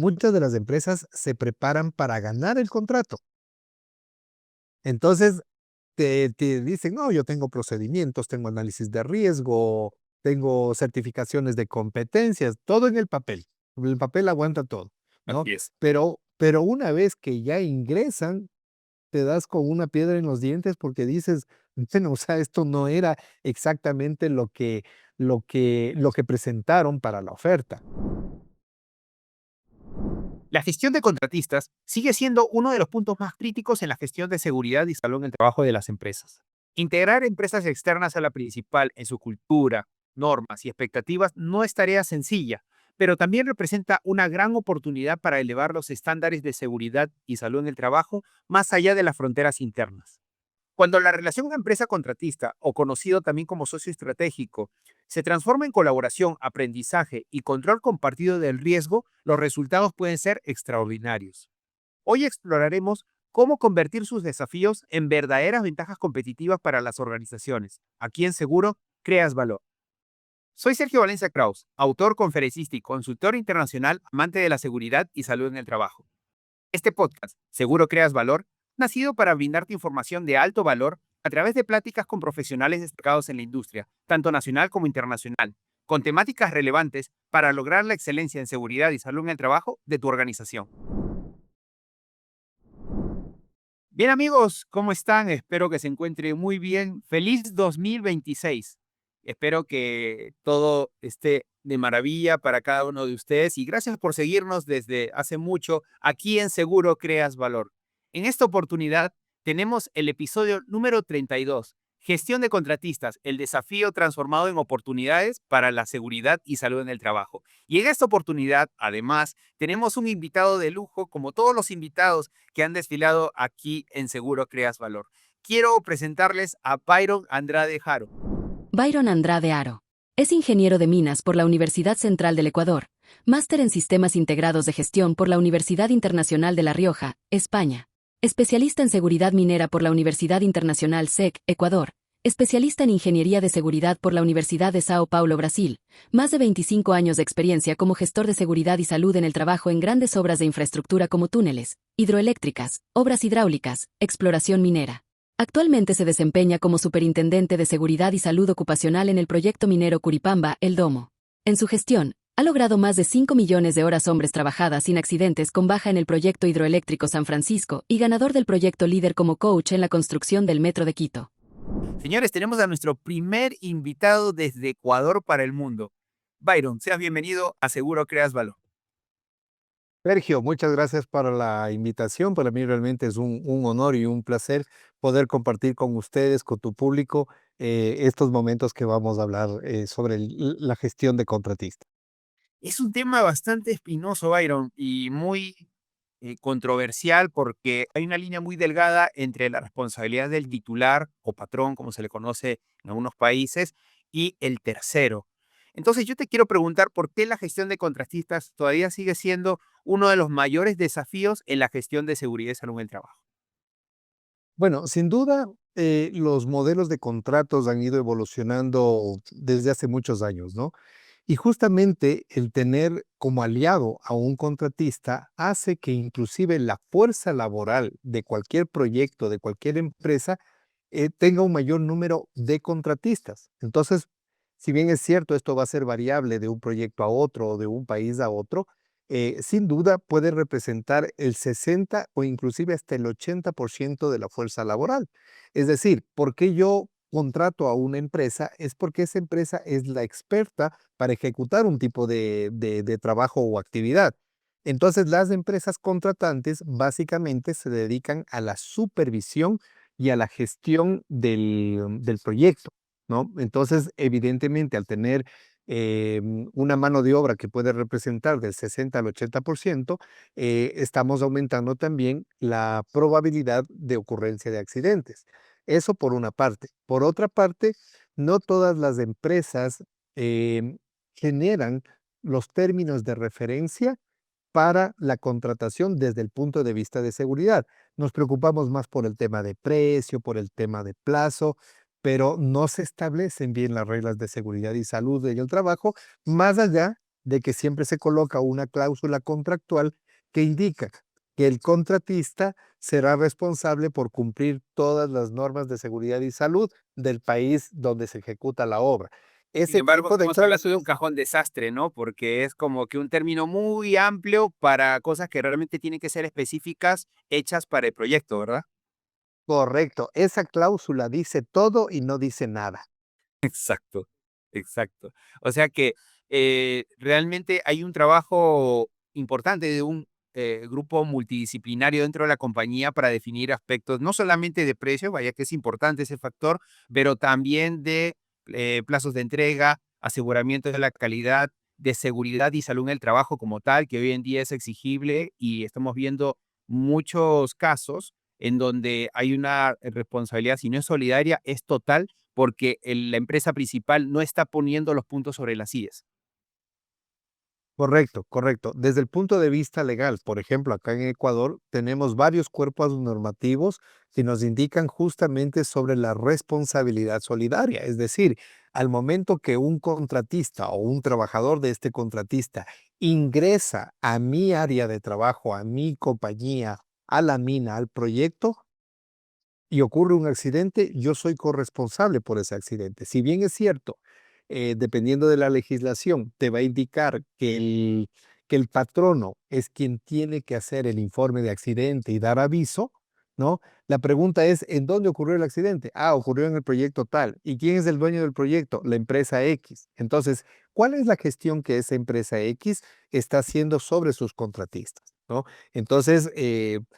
muchas de las empresas se preparan para ganar el contrato. Entonces, te dicen, no, yo tengo procedimientos, tengo análisis de riesgo, tengo certificaciones de competencias, todo en el papel. El papel aguanta todo, ¿no? Así es. Pero una vez que ya ingresan, te das con una piedra en los dientes porque dices, bueno, o sea, esto no era exactamente lo que presentaron para la oferta. La gestión de contratistas sigue siendo uno de los puntos más críticos en la gestión de seguridad y salud en el trabajo de las empresas. Integrar empresas externas a la principal en su cultura, normas y expectativas no es tarea sencilla, pero también representa una gran oportunidad para elevar los estándares de seguridad y salud en el trabajo más allá de las fronteras internas. Cuando la relación empresa-contratista, o conocido también como socio estratégico, se transforma en colaboración, aprendizaje y control compartido del riesgo, los resultados pueden ser extraordinarios. Hoy exploraremos cómo convertir sus desafíos en verdaderas ventajas competitivas para las organizaciones. Aquí en Seguro, creas valor. Soy Sergio Valencia Kraus, autor, conferencista y consultor internacional, amante de la seguridad y salud en el trabajo. Este podcast, Seguro Creas Valor, nacido para brindarte información de alto valor a través de pláticas con profesionales destacados en la industria, tanto nacional como internacional, con temáticas relevantes para lograr la excelencia en seguridad y salud en el trabajo de tu organización. Bien amigos, ¿cómo están? Espero que se encuentren muy bien. Feliz 2026. Espero que todo esté de maravilla para cada uno de ustedes y gracias por seguirnos desde hace mucho aquí en Seguro Creas Valor. En esta oportunidad tenemos el episodio número 32, Gestión de contratistas, el desafío transformado en oportunidades para la seguridad y salud en el trabajo. Y en esta oportunidad, además, tenemos un invitado de lujo, como todos los invitados que han desfilado aquí en Seguro Creas Valor. Quiero presentarles a Byron Andrade Jaro. Byron Andrade Aro. Es ingeniero de minas por la Universidad Central del Ecuador, máster en Sistemas Integrados de Gestión por la Universidad Internacional de La Rioja, España. Especialista en Seguridad Minera por la Universidad Internacional SEC, Ecuador. Especialista en Ingeniería de Seguridad por la Universidad de Sao Paulo, Brasil. Más de 25 años de experiencia como gestor de seguridad y salud en el trabajo en grandes obras de infraestructura como túneles, hidroeléctricas, obras hidráulicas, exploración minera. Actualmente se desempeña como Superintendente de Seguridad y Salud Ocupacional en el proyecto minero Curipamba, El Domo. En su gestión, ha logrado más de 5 millones de horas hombres trabajadas sin accidentes con baja en el proyecto hidroeléctrico San Francisco y ganador del proyecto líder como coach en la construcción del Metro de Quito. Señores, tenemos a nuestro primer invitado desde Ecuador para el mundo. Byron, seas bienvenido a Seguro Creas Valor. Sergio, muchas gracias para la invitación. Para mí realmente es un honor y un placer poder compartir con ustedes, con tu público, estos momentos que vamos a hablar sobre la gestión de contratistas. Es un tema bastante espinoso, Byron, y muy controversial porque hay una línea muy delgada entre la responsabilidad del titular o patrón, como se le conoce en algunos países, y el tercero. Entonces yo te quiero preguntar por qué la gestión de contratistas todavía sigue siendo uno de los mayores desafíos en la gestión de seguridad y salud en el trabajo. Bueno, sin duda, los modelos de contratos han ido evolucionando desde hace muchos años, ¿no? Y justamente el tener como aliado a un contratista hace que inclusive la fuerza laboral de cualquier proyecto, de cualquier empresa, tenga un mayor número de contratistas. Entonces, si bien es cierto, esto va a ser variable de un proyecto a otro o de un país a otro, sin duda puede representar el 60 o inclusive hasta el 80% de la fuerza laboral. Es decir, ¿por qué yo contrato a una empresa? Es porque esa empresa es la experta para ejecutar un tipo de trabajo o actividad. Entonces, las empresas contratantes básicamente se dedican a la supervisión y a la gestión del proyecto, ¿no? Entonces, evidentemente, al tener una mano de obra que puede representar del 60 al 80%, estamos aumentando también la probabilidad de ocurrencia de accidentes. Eso por una parte. Por otra parte, no todas las empresas generan los términos de referencia para la contratación desde el punto de vista de seguridad. Nos preocupamos más por el tema de precio, por el tema de plazo, pero no se establecen bien las reglas de seguridad y salud en el trabajo, más allá de que siempre se coloca una cláusula contractual que indica que el contratista será responsable por cumplir todas las normas de seguridad y salud del país donde se ejecuta la obra. Sin Ese embargo, tipo de estamos hablando de un cajón desastre, ¿no? Porque es como que un término muy amplio para cosas que realmente tienen que ser específicas, hechas para el proyecto, ¿verdad? correcto, esa cláusula dice todo y no dice nada. Exacto, exacto. O sea que realmente hay un trabajo importante de un grupo multidisciplinario dentro de la compañía para definir aspectos no solamente de precio, vaya que es importante ese factor, pero también de plazos de entrega, aseguramiento de la calidad, de seguridad y salud en el trabajo como tal, que hoy en día es exigible y estamos viendo muchos casos en donde hay una responsabilidad, si no es solidaria, es total porque la empresa principal no está poniendo los puntos sobre las IES. Correcto, correcto. Desde el punto de vista legal, por ejemplo, acá en Ecuador tenemos varios cuerpos normativos que nos indican justamente sobre la responsabilidad solidaria. Es decir, al momento que un contratista o un trabajador de este contratista ingresa a mi área de trabajo, a mi compañía, a la mina, al proyecto, y ocurre un accidente, yo soy corresponsable por ese accidente. Si bien es cierto, dependiendo de la legislación, te va a indicar que el patrono es quien tiene que hacer el informe de accidente y dar aviso, ¿no? La pregunta es, ¿en dónde ocurrió el accidente? Ah, ocurrió en el proyecto tal. ¿Y quién es el dueño del proyecto? La empresa X. Entonces, ¿cuál es la gestión que esa empresa X está haciendo sobre sus contratistas? ¿No? Entonces,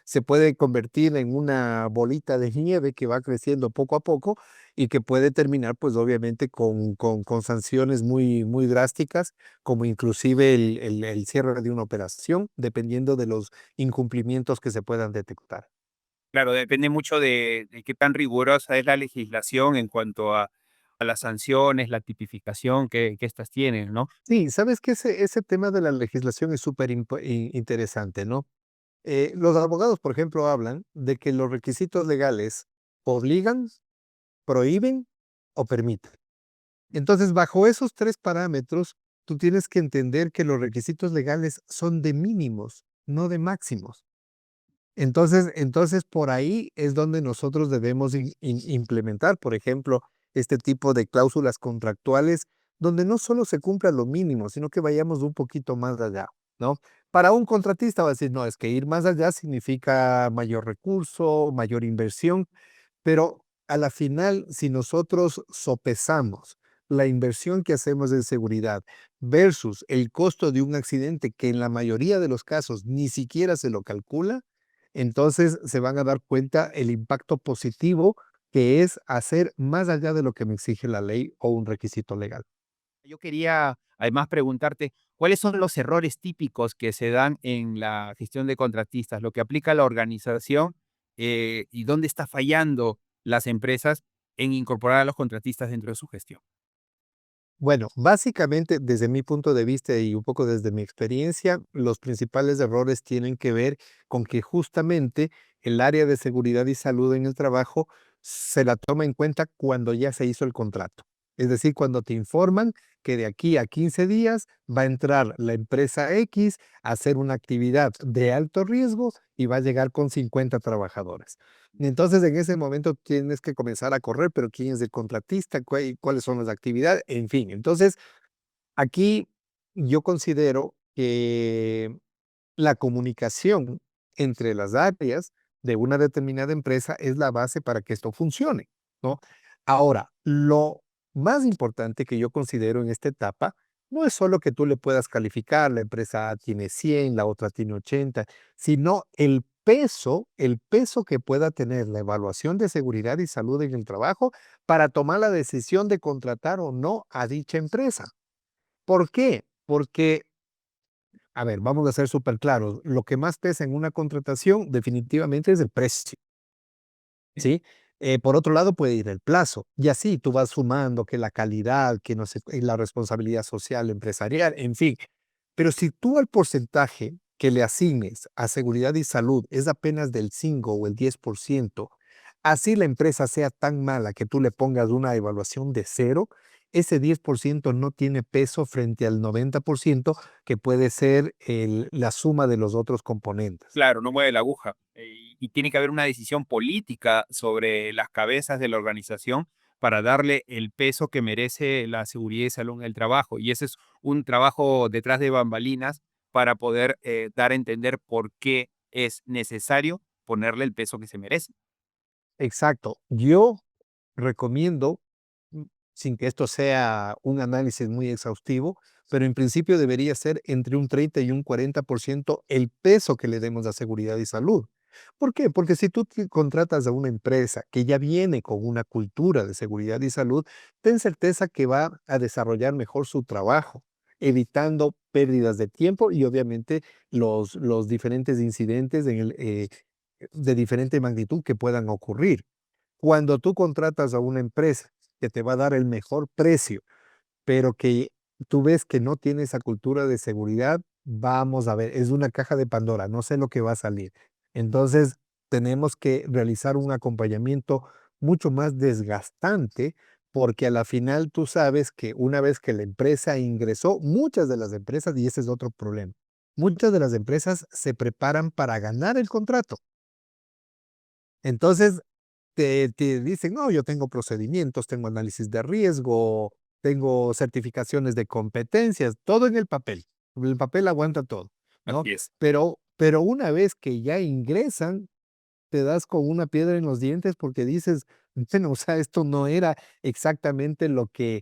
se puede convertir en una bolita de nieve que va creciendo poco a poco y que puede terminar, pues obviamente, con sanciones muy, muy drásticas, como inclusive el cierre de una operación, dependiendo de los incumplimientos que se puedan detectar. Claro, depende mucho de qué tan rigurosa es la legislación en cuanto a las sanciones, la tipificación que estas tienen, ¿no? Sí, sabes que ese tema de la legislación es súper interesante, ¿no? Los abogados, por ejemplo, hablan de que los requisitos legales obligan, prohíben o permiten. Entonces, bajo esos 3 parámetros, tú tienes que entender que los requisitos legales son de mínimos, no de máximos. Entonces, por ahí es donde nosotros debemos implementar, por ejemplo, este tipo de cláusulas contractuales, donde no solo se cumpla lo mínimo, sino que vayamos un poquito más allá, ¿no? Para un contratista va a decir, no, es que ir más allá significa mayor recurso, mayor inversión, pero a la final, si nosotros sopesamos la inversión que hacemos en seguridad versus el costo de un accidente que en la mayoría de los casos ni siquiera se lo calcula, entonces se van a dar cuenta el impacto positivo que es hacer más allá de lo que me exige la ley o un requisito legal. Yo quería además preguntarte, ¿cuáles son los errores típicos que se dan en la gestión de contratistas, lo que aplica la organización y dónde está fallando las empresas en incorporar a los contratistas dentro de su gestión? Bueno, básicamente desde mi punto de vista y un poco desde mi experiencia, los principales errores tienen que ver con que justamente el área de seguridad y salud en el trabajo se la toma en cuenta cuando ya se hizo el contrato. Es decir, cuando te informan que de aquí a 15 días va a entrar la empresa X a hacer una actividad de alto riesgo y va a llegar con 50 trabajadores. Entonces, en ese momento tienes que comenzar a correr, pero ¿quién es el contratista? ¿Cuáles son las actividades? En fin, entonces, aquí yo considero que la comunicación entre las áreas de una determinada empresa es la base para que esto funcione, ¿no? Ahora, lo más importante que yo considero en esta etapa no es solo que tú le puedas calificar, la empresa A tiene 100, la otra tiene 80, sino el peso que pueda tener la evaluación de seguridad y salud en el trabajo para tomar la decisión de contratar o no a dicha empresa. ¿Por qué? Porque a ver, vamos a ser súper claros. Lo que más pesa en una contratación definitivamente es el precio, ¿sí? Por otro lado puede ir el plazo y así tú vas sumando que la calidad, que no sé, la responsabilidad social empresarial, en fin. Pero si tú al porcentaje que le asignes a seguridad y salud es apenas del 5 o el 10%, así la empresa sea tan mala que tú le pongas una evaluación de cero, ese 10% no tiene peso frente al 90% que puede ser la suma de los otros componentes. Claro, no mueve la aguja. Y tiene que haber una decisión política sobre las cabezas de la organización para darle el peso que merece la seguridad y salud en el trabajo. Y ese es un trabajo detrás de bambalinas para poder dar a entender por qué es necesario ponerle el peso que se merece. Exacto. Yo recomiendo, mm, sin que esto sea un análisis muy exhaustivo, pero en principio debería ser entre un 30 y un 40% el peso que le demos a seguridad y salud. ¿Por qué? Porque si tú contratas a una empresa que ya viene con una cultura de seguridad y salud, ten certeza que va a desarrollar mejor su trabajo, evitando pérdidas de tiempo y obviamente los diferentes incidentes de diferente magnitud que puedan ocurrir. Cuando tú contratas a una empresa que te va a dar el mejor precio, pero que tú ves que no tiene esa cultura de seguridad, vamos a ver, es una caja de Pandora, no sé lo que va a salir. Entonces, tenemos que realizar un acompañamiento mucho más desgastante, porque a la final tú sabes que una vez que la empresa ingresó, muchas de las empresas, y ese es otro problema, muchas de las empresas se preparan para ganar el contrato. Entonces, te dicen, no, yo tengo procedimientos, tengo análisis de riesgo, tengo certificaciones de competencias, todo en el papel. El papel aguanta todo, ¿no? Así es. Pero una vez que ya ingresan, te das con una piedra en los dientes porque dices, bueno, o sea, esto no era exactamente lo que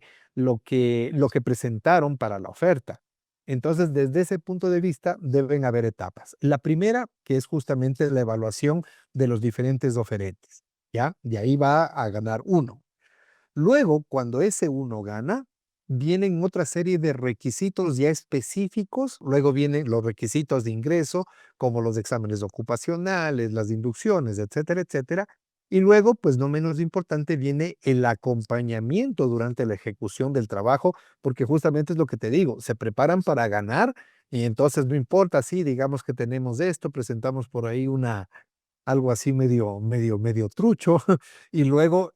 presentaron para la oferta. Entonces, desde ese punto de vista, deben haber etapas. La primera, que es justamente la evaluación de los diferentes oferentes, ¿ya? De ahí va a ganar uno. Luego, cuando ese uno gana, vienen otra serie de requisitos ya específicos. Luego vienen los requisitos de ingreso, como los exámenes ocupacionales, las inducciones, etcétera, etcétera. Y luego, pues no menos importante, viene el acompañamiento durante la ejecución del trabajo, porque justamente es lo que te digo, se preparan para ganar y entonces no importa si digamos que tenemos esto, presentamos por ahí algo así medio trucho, y luego,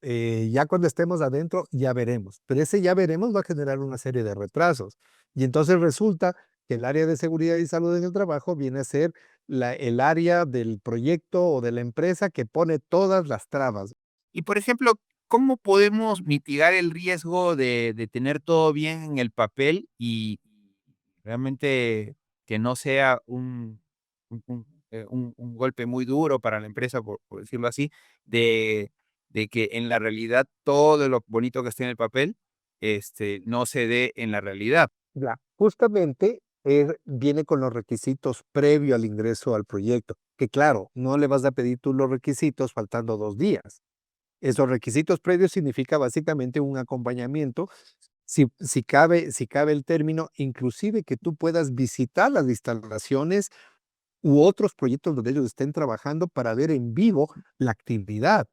ya cuando estemos adentro, ya veremos. Pero ese ya veremos va a generar una serie de retrasos. Y entonces resulta que el área de seguridad y salud en el trabajo viene a ser el área del proyecto o de la empresa que pone todas las trabas. Y por ejemplo, ¿cómo podemos mitigar el riesgo de tener todo bien en el papel y realmente que no sea un golpe muy duro para la empresa, por decirlo así, de, de que en la realidad todo lo bonito que esté en el papel no se dé en la realidad? Justamente viene con los requisitos previo al ingreso al proyecto, que claro, no le vas a pedir tú los requisitos faltando 2 días. Esos requisitos previos significa básicamente un acompañamiento, si cabe el término, inclusive que tú puedas visitar las instalaciones u otros proyectos donde ellos estén trabajando para ver en vivo la actividad.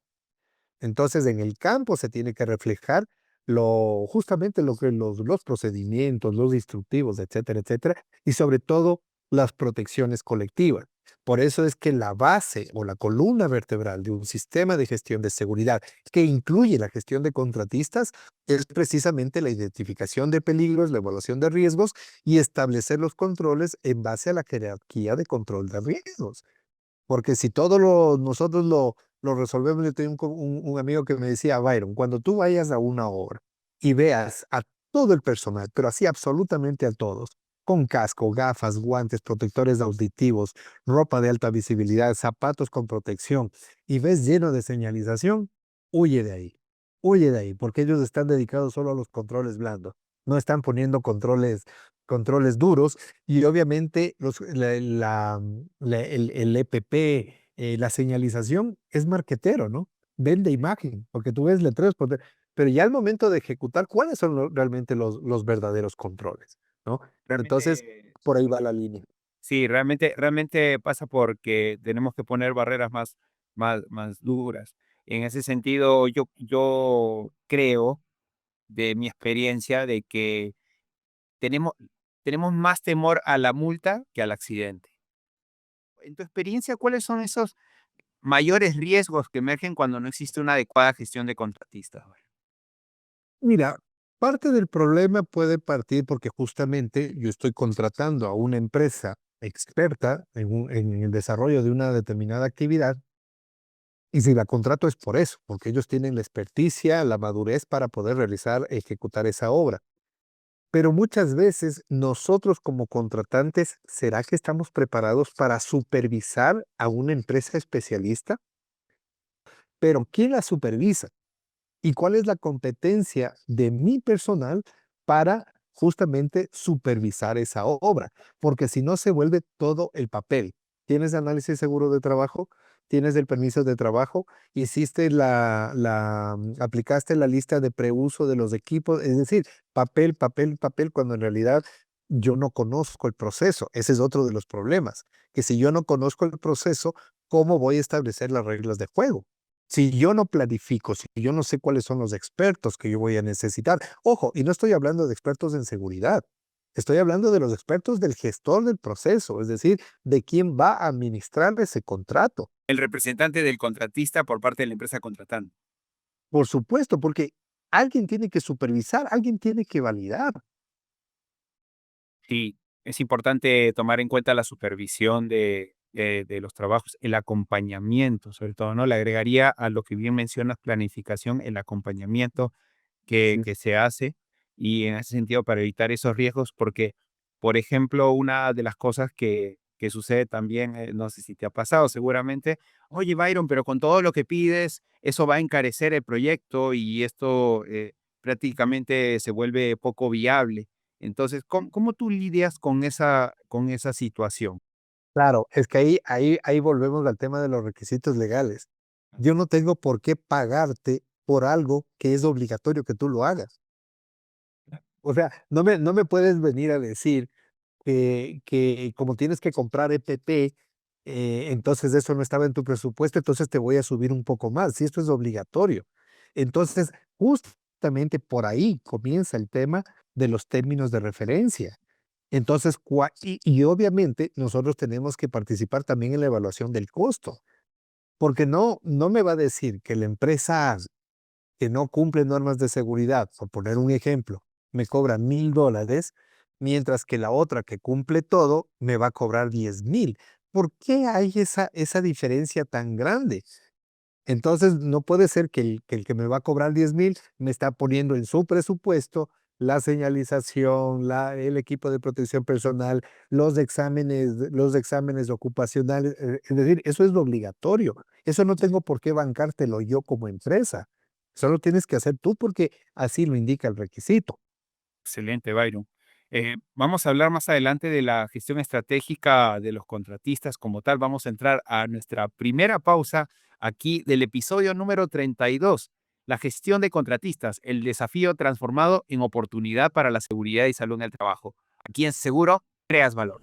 Entonces, en el campo se tiene que reflejar justamente lo que los procedimientos, los instructivos, etcétera, etcétera, y sobre todo las protecciones colectivas. Por eso es que la base o la columna vertebral de un sistema de gestión de seguridad que incluye la gestión de contratistas es precisamente la identificación de peligros, la evaluación de riesgos y establecer los controles en base a la jerarquía de control de riesgos. Porque si nosotros lo resolvemos, yo tengo un amigo que me decía, Byron, cuando tú vayas a una obra y veas a todo el personal, pero así absolutamente a todos, con casco, gafas, guantes, protectores auditivos, ropa de alta visibilidad, zapatos con protección, y ves lleno de señalización, huye de ahí, huye de ahí, porque ellos están dedicados solo a los controles blandos, no están poniendo controles duros y obviamente el EPP, la señalización es marquetero, ¿no? Vende imagen, porque tú ves letreros, pero ya al momento de ejecutar, ¿cuáles son realmente los verdaderos controles? ¿No? Entonces, Realmente, por ahí va la línea. sí, realmente pasa porque tenemos que poner barreras más duras. En ese sentido, yo creo, de mi experiencia, de que tenemos, tenemos más temor a la multa que al accidente. En tu experiencia, ¿cuáles son esos mayores riesgos que emergen cuando no existe una adecuada gestión de contratistas? Mira, parte del problema puede partir porque justamente yo estoy contratando a una empresa experta en el desarrollo de una determinada actividad y si la contrato es por eso, porque ellos tienen la experticia, la madurez para poder realizar, ejecutar esa obra. Pero muchas veces nosotros como contratantes, ¿será que estamos preparados para supervisar a una empresa especialista? Pero ¿quién la supervisa? ¿Y cuál es la competencia de mi personal para justamente supervisar esa obra? Porque si no se vuelve todo el papel. ¿Tienes análisis seguro de trabajo? ¿Tienes el permiso de trabajo? ¿Hiciste aplicaste la lista de preuso de los equipos? Es decir, papel, papel, papel, cuando en realidad yo no conozco el proceso. Ese es otro de los problemas, que si yo no conozco el proceso, ¿cómo voy a establecer las reglas de juego? Si yo no planifico, si yo no sé cuáles son los expertos que yo voy a necesitar. Ojo, y no estoy hablando de expertos en seguridad. Estoy hablando de los expertos del gestor del proceso, es decir, de quién va a administrar ese contrato. El representante del contratista por parte de la empresa contratante. Por supuesto, porque alguien tiene que supervisar, alguien tiene que validar. Sí, es importante tomar en cuenta la supervisión de los trabajos, el acompañamiento, sobre todo, ¿no? Le agregaría a lo que bien mencionas, planificación, el acompañamiento Sí. que se hace y en ese sentido para evitar esos riesgos, porque, por ejemplo, una de las cosas que sucede también, no sé si te ha pasado seguramente, oye, Byron, pero con todo lo que pides, eso va a encarecer el proyecto y esto prácticamente se vuelve poco viable. Entonces, ¿cómo tú lidias con esa situación? Claro, es que ahí volvemos al tema de los requisitos legales. Yo no tengo por qué pagarte por algo que es obligatorio que tú lo hagas. O sea, no me puedes venir a decir que como tienes que comprar EPP, entonces eso no estaba en tu presupuesto, entonces te voy a subir un poco más, si esto es obligatorio. Entonces, justamente por ahí comienza el tema de los términos de referencia. Entonces, y obviamente nosotros tenemos que participar también en la evaluación del costo, porque no me va a decir que la empresa que no cumple normas de seguridad, por poner un ejemplo, me cobra $1,000, mientras que la otra que cumple todo me va a cobrar 10,000. ¿Por qué hay esa diferencia tan grande? Entonces, no puede ser que el que me va a cobrar 10,000 me está poniendo en su presupuesto la señalización, el equipo de protección personal, los exámenes ocupacionales. Es decir, eso es lo obligatorio. Eso no tengo por qué bancártelo yo como empresa. Solo tienes que hacer tú porque así lo indica el requisito. Excelente, Byron. Vamos a hablar más adelante de la gestión estratégica de los contratistas como tal. Vamos a entrar a nuestra primera pausa aquí del episodio número 32, la gestión de contratistas, el desafío transformado en oportunidad para la seguridad y salud en el trabajo. Aquí en Seguro creas valor.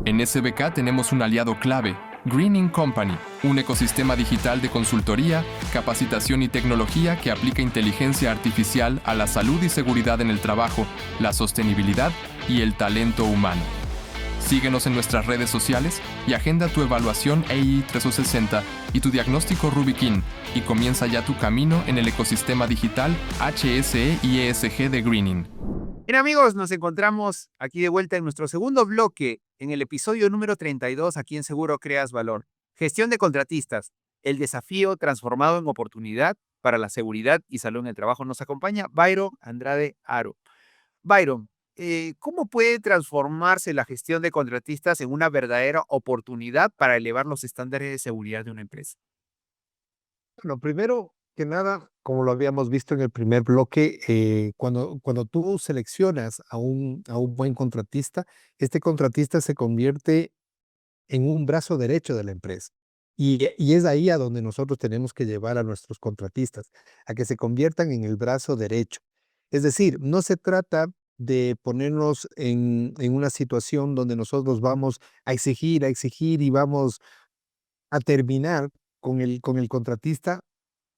En SBK tenemos un aliado clave, Greening Company, un ecosistema digital de consultoría, capacitación y tecnología que aplica inteligencia artificial a la salud y seguridad en el trabajo, la sostenibilidad y el talento humano. Síguenos en nuestras redes sociales y agenda tu evaluación EI 360 y tu diagnóstico Rubikin y comienza ya tu camino en el ecosistema digital HSE y ESG de Greening. Bien amigos, nos encontramos aquí de vuelta en nuestro segundo bloque, en el episodio número 32, aquí en Seguro Creas Valor. Gestión de contratistas, el desafío transformado en oportunidad para la seguridad y salud en el trabajo. Nos acompaña Byron Andrade Aro. Byron, ¿cómo puede transformarse la gestión de contratistas en una verdadera oportunidad para elevar los estándares de seguridad de una empresa? Lo primero que nada, como lo habíamos visto en el primer bloque, cuando tú seleccionas a un buen contratista, este contratista se convierte en un brazo derecho de la empresa. Y es ahí a donde nosotros tenemos que llevar a nuestros contratistas, a que se conviertan en el brazo derecho. Es decir, no se trata de ponernos en una situación donde nosotros vamos a exigir y vamos a terminar con el contratista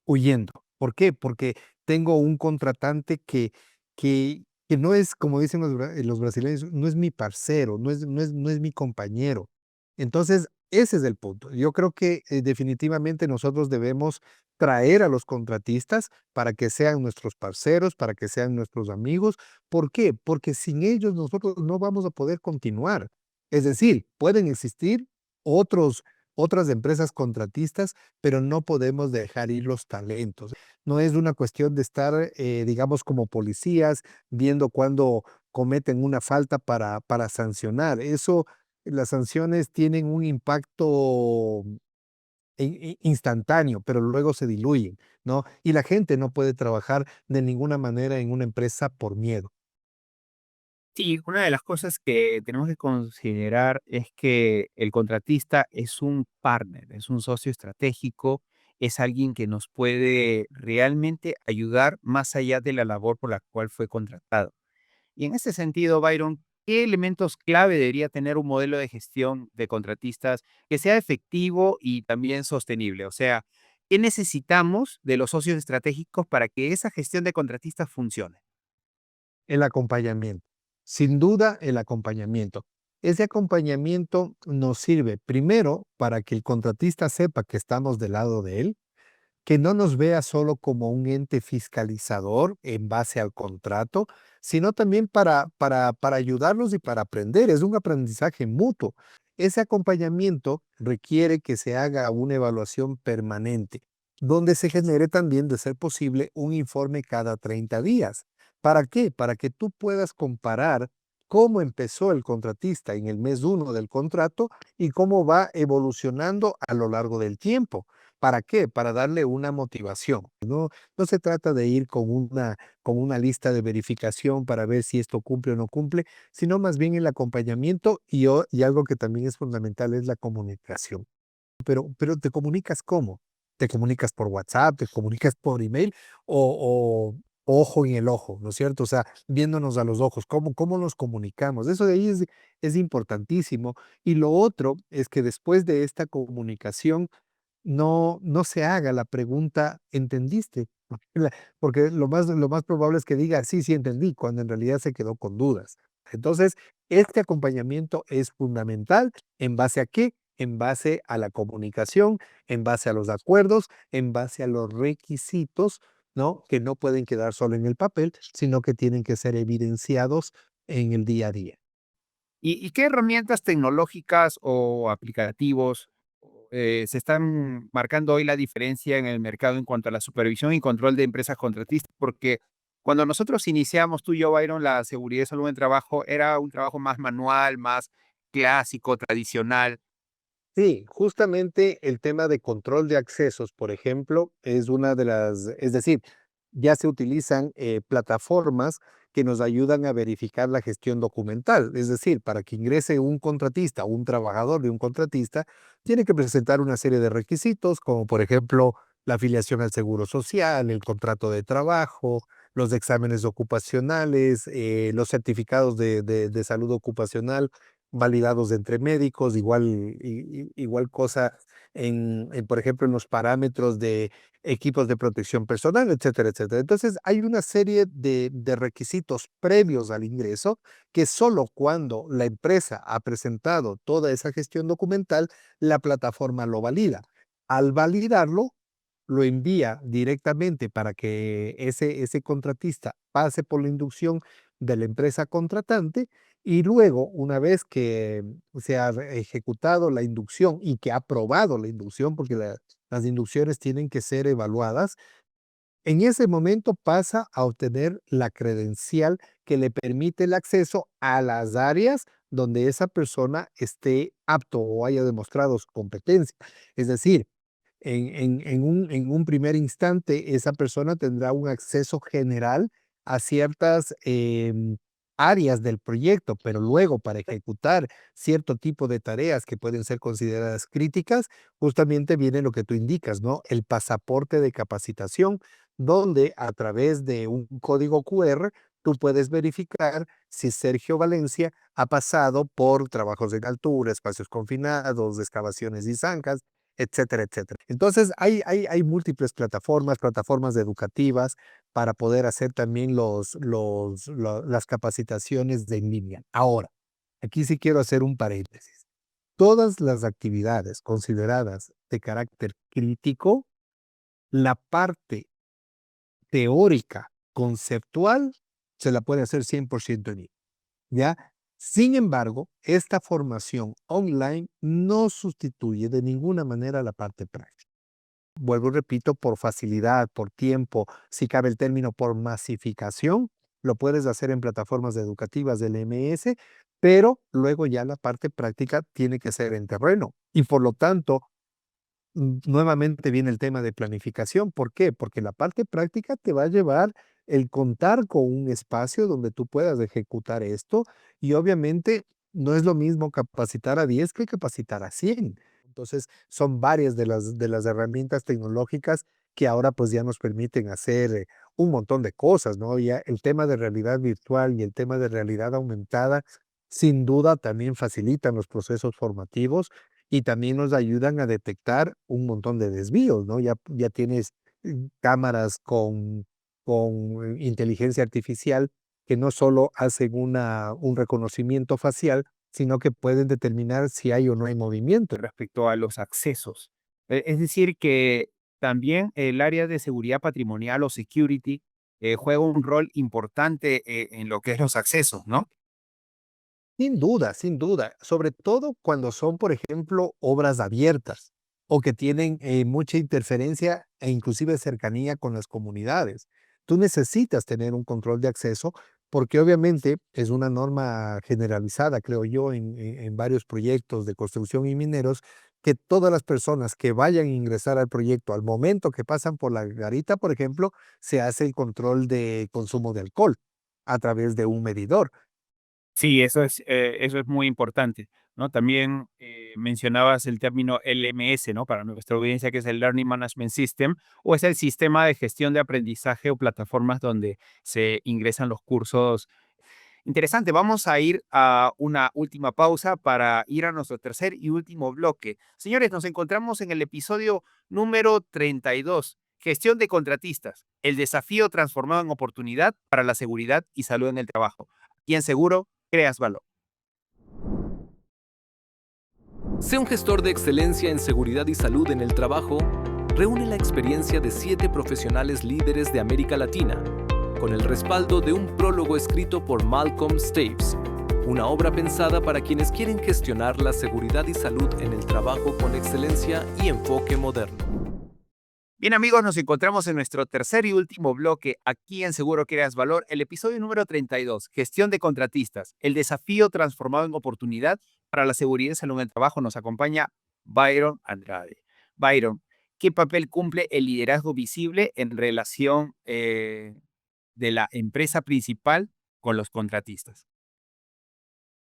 huyendo. ¿Por qué? Porque tengo un contratante que no es, como dicen los brasileños, no es mi parcero, no es mi compañero. Entonces, Ese es el punto. Yo creo que definitivamente nosotros debemos traer a los contratistas para que sean nuestros parceros, para que sean nuestros amigos. ¿Por qué? Porque sin ellos nosotros no vamos a poder continuar. Es decir, pueden existir otros, otras empresas contratistas, pero no podemos dejar ir los talentos. No es una cuestión de estar, digamos, como policías, viendo cuándo cometen una falta para sancionar. Eso, las sanciones tienen un impacto instantáneo, pero luego se diluyen, ¿no? Y la gente no puede trabajar de ninguna manera en una empresa por miedo. Sí, una de las cosas que tenemos que considerar es que el contratista es un partner, es un socio estratégico, es alguien que nos puede realmente ayudar más allá de la labor por la cual fue contratado. Y en ese sentido, Byron, ¿qué elementos clave debería tener un modelo de gestión de contratistas que sea efectivo y también sostenible? O sea, ¿qué necesitamos de los socios estratégicos para que esa gestión de contratistas funcione? El acompañamiento. Sin duda, el acompañamiento. Ese acompañamiento nos sirve primero para que el contratista sepa que estamos del lado de él, que no nos vea solo como un ente fiscalizador en base al contrato, sino también para ayudarnos y para aprender. Es un aprendizaje mutuo. Ese acompañamiento requiere que se haga una evaluación permanente, donde se genere también, de ser posible, un informe cada 30 días. ¿Para qué? Para que tú puedas comparar cómo empezó el contratista en el mes uno del contrato y cómo va evolucionando a lo largo del tiempo. ¿Para qué? Para darle una motivación. No se trata de ir con una lista de verificación para ver si esto cumple o no cumple, sino más bien el acompañamiento y algo que también es fundamental es la comunicación. Pero ¿te comunicas cómo? ¿Te comunicas por WhatsApp? ¿Te comunicas por email? O ojo en el ojo, ¿no es cierto? O sea, viéndonos a los ojos, ¿cómo nos comunicamos? Eso de ahí es importantísimo. Y lo otro es que después de esta comunicación, no se haga la pregunta: "¿Entendiste?". Porque lo más probable es que diga: "Sí, sí entendí", cuando en realidad se quedó con dudas. Entonces, este acompañamiento es fundamental, ¿en base a qué? En base a la comunicación, en base a los acuerdos, en base a los requisitos, ¿no? Que no pueden quedar solo en el papel, sino que tienen que ser evidenciados en el día a día. ¿Y qué herramientas tecnológicas o aplicativos se están marcando hoy la diferencia en el mercado en cuanto a la supervisión y control de empresas contratistas? Porque cuando nosotros iniciamos, tú y yo, Byron, la seguridad y salud en trabajo era un trabajo más manual, más clásico, tradicional. Sí, justamente el tema de control de accesos, por ejemplo, es una de las, es decir, ya se utilizan plataformas que nos ayudan a verificar la gestión documental. Es decir, para que ingrese un contratista o un trabajador de un contratista, tiene que presentar una serie de requisitos, como por ejemplo la afiliación al Seguro Social, el contrato de trabajo, los exámenes ocupacionales, los certificados de salud ocupacional validados entre médicos, igual cosa por ejemplo, en los parámetros de equipos de protección personal, etcétera, etcétera. Entonces, hay una serie de requisitos previos al ingreso que solo cuando la empresa ha presentado toda esa gestión documental, la plataforma lo valida. Al validarlo, lo envía directamente para que ese contratista pase por la inducción de la empresa contratante y luego, una vez que se ha ejecutado la inducción y que ha aprobado la inducción, porque las inducciones tienen que ser evaluadas, en ese momento pasa a obtener la credencial que le permite el acceso a las áreas donde esa persona esté apto o haya demostrado su competencia. Es decir, en un primer instante, esa persona tendrá un acceso general a ciertas áreas del proyecto, pero luego para ejecutar cierto tipo de tareas que pueden ser consideradas críticas, justamente viene lo que tú indicas, ¿no? El pasaporte de capacitación, donde a través de un código QR tú puedes verificar si Sergio Valencia ha pasado por trabajos en altura, espacios confinados, excavaciones y zanjas, etcétera, etcétera. Entonces, hay múltiples plataformas educativas para poder hacer también las capacitaciones de en línea. Ahora, aquí sí quiero hacer un paréntesis. todas las actividades consideradas de carácter crítico, la parte teórica, conceptual, se la puede hacer 100% en línea, ¿ya? Sin embargo, esta formación online no sustituye de ninguna manera la parte práctica. Vuelvo y repito, por facilidad, por tiempo, si cabe el término, por masificación, lo puedes hacer en plataformas educativas del MS, pero luego ya la parte práctica tiene que ser en terreno. Y por lo tanto, nuevamente viene el tema de planificación. ¿Por qué? Porque la parte práctica te va a llevar el contar con un espacio donde tú puedas ejecutar esto y obviamente no es lo mismo capacitar a 10 que capacitar a 100. Entonces, son varias de las herramientas tecnológicas que ahora pues ya nos permiten hacer un montón de cosas, ¿no? Ya el tema de realidad virtual y el tema de realidad aumentada, sin duda también facilitan los procesos formativos y también nos ayudan a detectar un montón de desvíos, ¿no? Ya tienes cámaras con inteligencia artificial que no solo hacen un reconocimiento facial, sino que pueden determinar si hay o no hay movimiento. Respecto a los accesos. Es decir, que también el área de seguridad patrimonial o security juega un rol importante en lo que es los accesos, ¿no? Sin duda, sobre todo cuando son, por ejemplo, obras abiertas o que tienen mucha interferencia e inclusive cercanía con las comunidades. Tú necesitas tener un control de acceso porque obviamente es una norma generalizada, creo yo, en varios proyectos de construcción y mineros, que todas las personas que vayan a ingresar al proyecto al momento que pasan por la garita, por ejemplo, se hace el control de consumo de alcohol a través de un medidor. Sí, eso es muy importante, ¿no? También mencionabas el término LMS, ¿no? Para nuestra audiencia, que es el Learning Management System, o es el sistema de gestión de aprendizaje o plataformas donde se ingresan los cursos. Interesante, vamos a ir a una última pausa para ir a nuestro tercer y último bloque. Señores, nos encontramos en el episodio número 32, Gestión de contratistas, el desafío transformado en oportunidad para la seguridad y salud en el trabajo. Y en Seguro, creas valor. Sé un gestor de excelencia en seguridad y salud en el trabajo. Reúne la experiencia de 7 profesionales líderes de América Latina, con el respaldo de un prólogo escrito por Malcolm Staves, una obra pensada para quienes quieren gestionar la seguridad y salud en el trabajo con excelencia y enfoque moderno. Bien amigos, nos encontramos en nuestro tercer y último bloque aquí en Seguro Creas Valor, el episodio número 32, Gestión de contratistas, el desafío transformado en oportunidad para la seguridad y salud en el trabajo. Nos acompaña Byron Andrade. Byron, ¿qué papel cumple el liderazgo visible en relación de la empresa principal con los contratistas?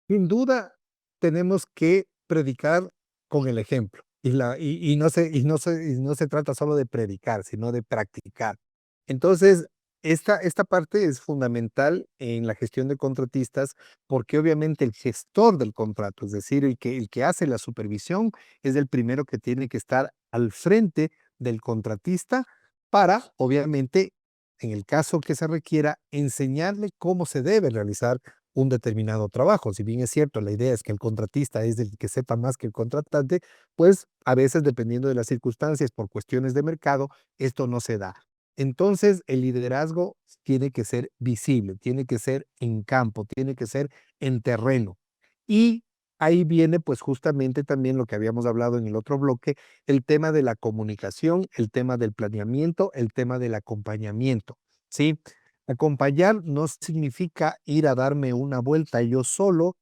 Sin duda, tenemos que predicar con el ejemplo. Y no se trata solo de predicar, sino de practicar. Entonces, esta parte es fundamental en la gestión de contratistas, porque obviamente el gestor del contrato, es decir, el que hace la supervisión, es el primero que tiene que estar al frente del contratista para, obviamente, en el caso que se requiera, enseñarle cómo se debe realizar un determinado trabajo. Si bien es cierto, la idea es que el contratista es el que sepa más que el contratante, pues a veces, dependiendo de las circunstancias, por cuestiones de mercado, esto no se da. Entonces, el liderazgo tiene que ser visible, tiene que ser en campo, tiene que ser en terreno. Y ahí viene, pues justamente también lo que habíamos hablado en el otro bloque, el tema de la comunicación, el tema del planeamiento, el tema del acompañamiento, ¿sí? Acompañar no significa ir a darme una vuelta yo solo,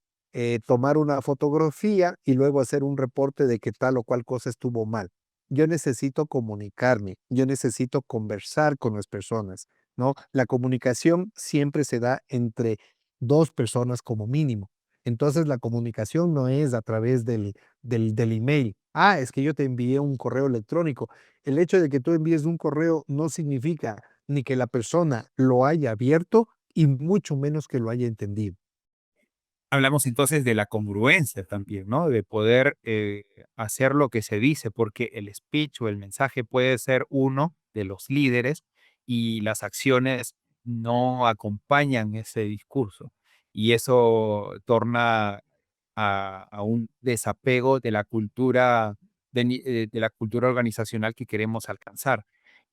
tomar una fotografía y luego hacer un reporte de que tal o cual cosa estuvo mal. Yo necesito comunicarme, yo necesito conversar con las personas, ¿no? La comunicación siempre se da entre dos personas como mínimo. Entonces, la comunicación no es a través del email. Ah, es que yo te envié un correo electrónico. El hecho de que tú envíes un correo no significa ni que la persona lo haya abierto y mucho menos que lo haya entendido. Hablamos entonces de la congruencia también, ¿no? De poder hacer lo que se dice, porque el speech o el mensaje puede ser uno de los líderes y las acciones no acompañan ese discurso. Y eso torna a un desapego de la cultura de la cultura organizacional que queremos alcanzar.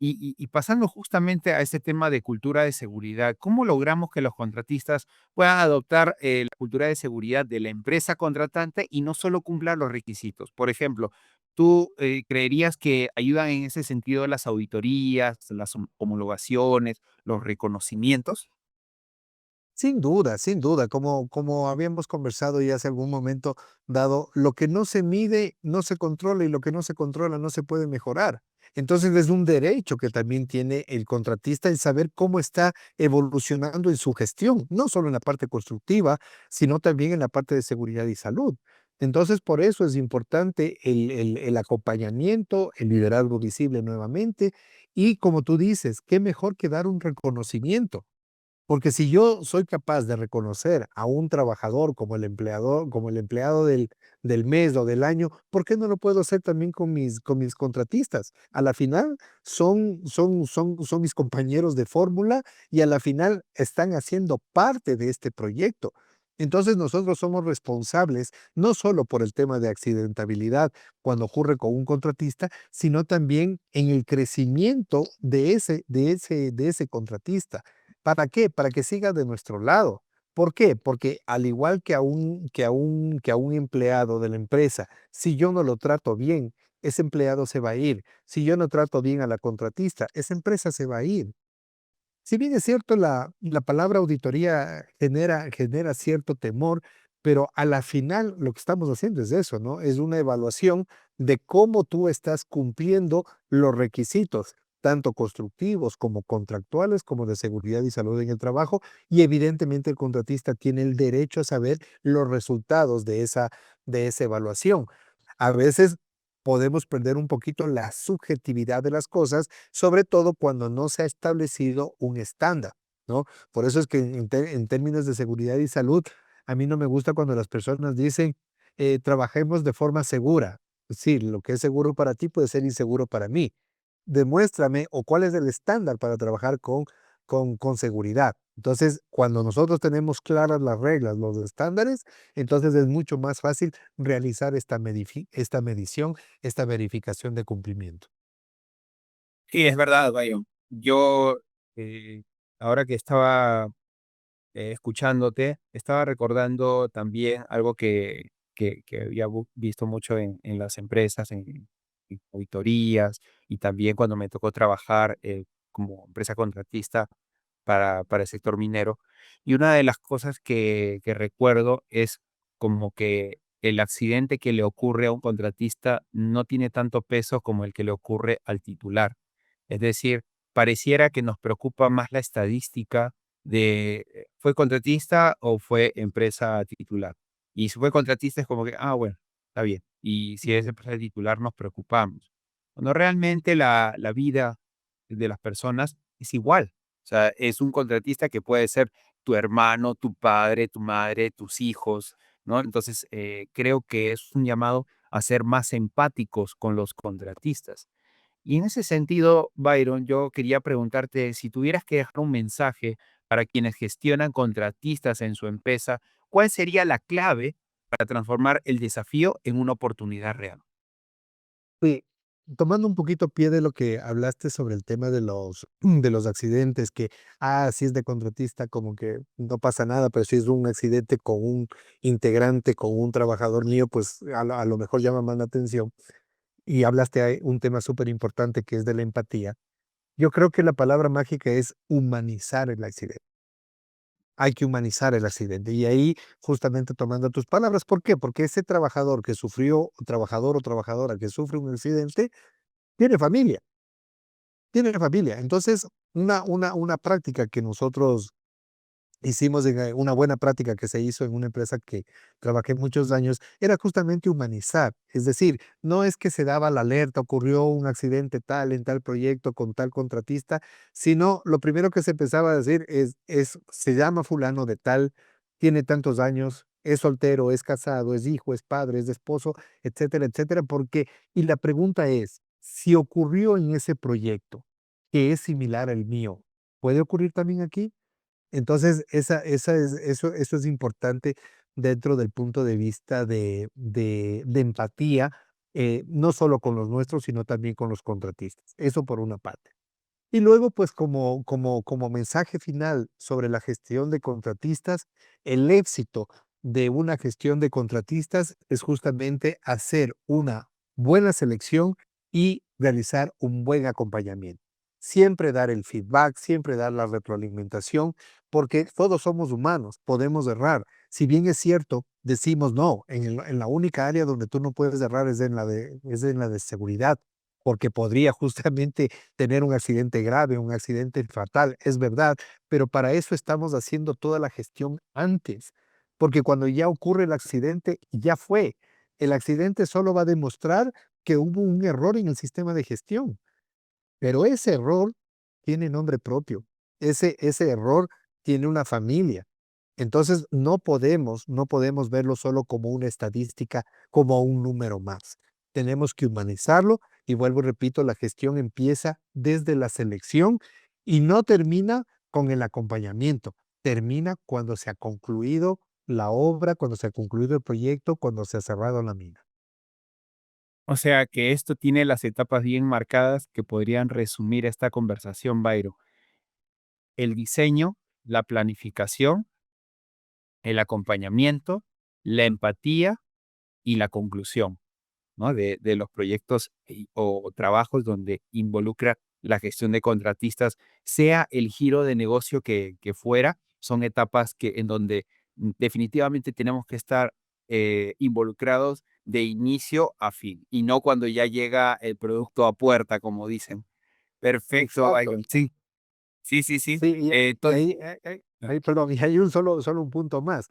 Y pasando justamente a este tema de cultura de seguridad, ¿cómo logramos que los contratistas puedan adoptar la cultura de seguridad de la empresa contratante y no solo cumplan los requisitos? Por ejemplo, ¿tú creerías que ayudan en ese sentido las auditorías, las homologaciones, los reconocimientos? Sin duda, como habíamos conversado ya hace algún momento dado, lo que no se mide no se controla y lo que no se controla no se puede mejorar. Entonces es un derecho que también tiene el contratista el saber cómo está evolucionando en su gestión, no solo en la parte constructiva, sino también en la parte de seguridad y salud. Entonces, por eso es importante el acompañamiento, el liderazgo visible nuevamente y como tú dices, qué mejor que dar un reconocimiento. Porque si yo soy capaz de reconocer a un trabajador como el empleador, como el empleado del mes o del año, ¿por qué no lo puedo hacer también con mis contratistas? A la final son mis compañeros de fórmula y a la final están haciendo parte de este proyecto. Entonces nosotros somos responsables no solo por el tema de accidentabilidad cuando ocurre con un contratista, sino también en el crecimiento de ese contratista. ¿Para qué? Para que siga de nuestro lado. ¿Por qué? Porque al igual que a un empleado de la empresa, si yo no lo trato bien, ese empleado se va a ir. Si yo no trato bien a la contratista, esa empresa se va a ir. Si bien es cierto, la palabra auditoría genera cierto temor, pero a la final lo que estamos haciendo es eso, ¿no? Es una evaluación de cómo tú estás cumpliendo los requisitos, tanto constructivos como contractuales, como de seguridad y salud en el trabajo, y evidentemente el contratista tiene el derecho a saber los resultados de esa evaluación. A veces podemos perder un poquito la subjetividad de las cosas sobre todo cuando no se ha establecido un estándar, ¿no? Por eso es que en términos de seguridad y salud, a mí no me gusta cuando las personas dicen, trabajemos de forma segura. Sí, lo que es seguro para ti puede ser inseguro para mí. Demuéstrame o cuál es el estándar para trabajar con seguridad. Entonces, cuando nosotros tenemos claras las reglas, los estándares, entonces es mucho más fácil realizar esta medición, esta verificación de cumplimiento. Sí, es verdad, Bayo. Yo, eh, ahora que estaba escuchándote, estaba recordando también algo que había visto mucho en las empresas, en auditorías, y también cuando me tocó trabajar como empresa contratista para el sector minero. Y una de las cosas que recuerdo es como que el accidente que le ocurre a un contratista no tiene tanto peso como el que le ocurre al titular. Es decir, pareciera que nos preocupa más la estadística de ¿fue contratista o fue empresa titular? Y si fue contratista es como que, ah, bueno, está bien. Y si es Ujú. empresa titular nos preocupamos. Cuando realmente la vida de las personas es igual. O sea, es un contratista que puede ser tu hermano, tu padre, tu madre, tus hijos, ¿no? Entonces, creo que es un llamado a ser más empáticos con los contratistas. Y en ese sentido, Byron, yo quería preguntarte si tuvieras que dejar un mensaje para quienes gestionan contratistas en su empresa, ¿cuál sería la clave para transformar el desafío en una oportunidad real? Sí, tomando un poquito pie de lo que hablaste sobre el tema de de los accidentes, que, si es de contratista, como que no pasa nada, pero si es un accidente con un integrante, con un trabajador mío, pues a lo mejor llama más la atención. Y hablaste ahí un tema súper importante que es de la empatía. Yo creo que la palabra mágica es humanizar el accidente. Hay que humanizar el accidente. Y ahí, justamente tomando tus palabras, ¿por qué? Porque ese trabajador que sufrió, trabajador o trabajadora que sufre un accidente, tiene familia, tiene familia. Entonces, una práctica que nosotros hicimos una buena práctica que se hizo en una empresa que trabajé muchos años, era justamente humanizar. Es decir, no es que se daba la alerta, ocurrió un accidente tal en tal proyecto con tal contratista, sino lo primero que se empezaba a decir se llama fulano de tal, tiene tantos años, es soltero, es casado, es hijo, es padre, es esposo, etcétera, etcétera, porque, y la pregunta es, si ocurrió en ese proyecto, que es similar al mío, ¿puede ocurrir también aquí? Entonces, eso es importante dentro del punto de vista de empatía, no solo con los nuestros, sino también con los contratistas. Eso por una parte. Y luego, pues como mensaje final sobre la gestión de contratistas, el éxito de una gestión de contratistas es justamente hacer una buena selección y realizar un buen acompañamiento. Siempre dar el feedback, siempre dar la retroalimentación, porque todos somos humanos, podemos errar. Si bien es cierto, decimos no, en la única área donde tú no puedes errar es en la de seguridad, porque podría justamente tener un accidente grave, un accidente fatal, es verdad, pero para eso estamos haciendo toda la gestión antes, porque cuando ya ocurre el accidente, ya fue. El accidente solo va a demostrar que hubo un error en el sistema de gestión, pero ese error tiene nombre propio, ese error tiene una familia. Entonces, no podemos verlo solo como una estadística, como un número más. Tenemos que humanizarlo y vuelvo y repito, la gestión empieza desde la selección y no termina con el acompañamiento. Termina cuando se ha concluido la obra, cuando se ha concluido el proyecto, cuando se ha cerrado la mina. O sea que esto tiene las etapas bien marcadas que podrían resumir esta conversación, Byron. El diseño, la planificación, el acompañamiento, la empatía y la conclusión, ¿no? De los proyectos o trabajos donde involucra la gestión de contratistas, sea el giro de negocio que fuera, son etapas en donde definitivamente tenemos que estar involucrados de inicio a fin y no cuando ya llega el producto a puerta, como dicen. Perfecto, Exacto. Byron. Sí, sí, sí, sí. Sí, y Entonces, perdón, y hay solo un punto más.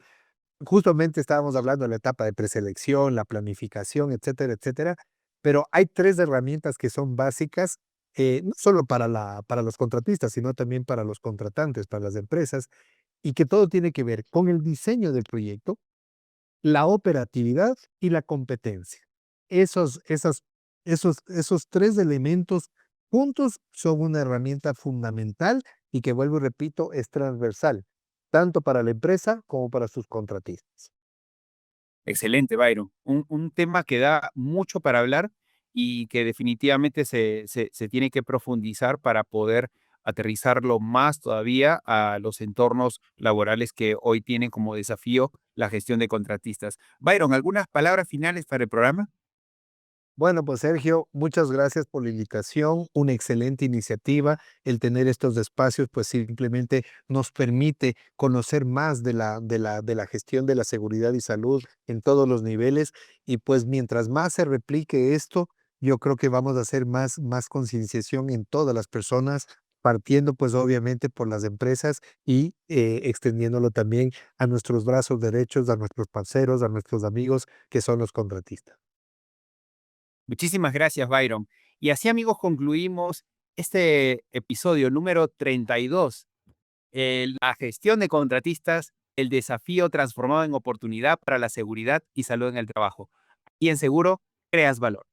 Justamente estábamos hablando de la etapa de preselección, la planificación, etcétera, etcétera, pero hay 3 herramientas que son básicas, no solo para los contratistas, sino también para los contratantes, para las empresas, y que todo tiene que ver con el diseño del proyecto, la operatividad y la competencia. Esos esas esos 3 elementos juntos son una herramienta fundamental y que, vuelvo y repito, es transversal, tanto para la empresa como para sus contratistas. excelente, Byron. Un tema que da mucho para hablar y que definitivamente se tiene que profundizar para poder aterrizarlo más todavía a los entornos laborales que hoy tienen como desafío la gestión de contratistas. Byron, ¿algunas palabras finales para el programa? Bueno, pues Sergio, muchas gracias por la invitación, una excelente iniciativa. El tener estos espacios, pues simplemente nos permite conocer más de la gestión de la seguridad y salud en todos los niveles. Y pues mientras más se replique esto, yo creo que vamos a hacer más concienciación en todas las personas, partiendo pues obviamente por las empresas y extendiéndolo también a nuestros brazos derechos, a nuestros parceros, a nuestros amigos que son los contratistas. Muchísimas gracias, Byron. Y así, amigos, concluimos este episodio número 32. La gestión de contratistas, el desafío transformado en oportunidad para la seguridad y salud en el trabajo. Y en Seguro, creas valor.